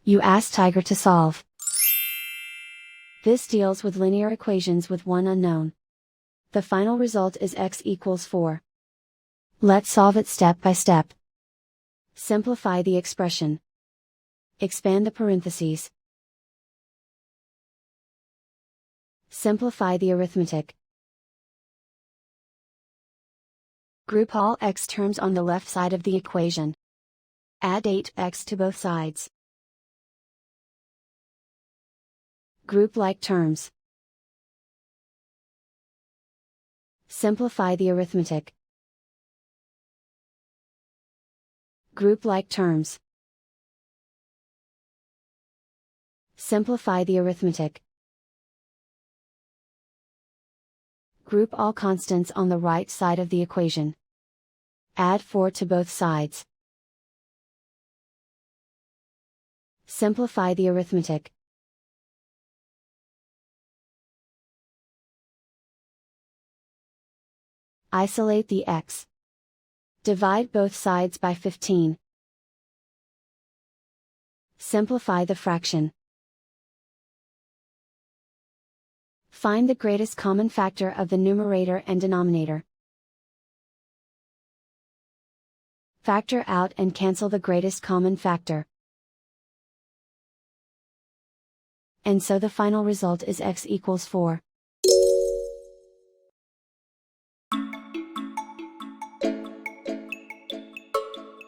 You ask Tiger to solve. This deals with linear equations with one unknown. The final result is x equals 4. Let's solve it step by step. Simplify the expression. Expand the parentheses. Simplify the arithmetic. Group all x terms on the left side of the equation. Add 8x to both sides. Group like terms. Simplify the arithmetic. Group like terms. Simplify the arithmetic. Group all constants on the right side of the equation. Add 4 to both sides. Simplify the arithmetic. Isolate the x. Divide both sides by 15. Simplify the fraction. Find the greatest common factor of the numerator and denominator. Factor out and cancel the greatest common factor. And so the final result is x equals 4.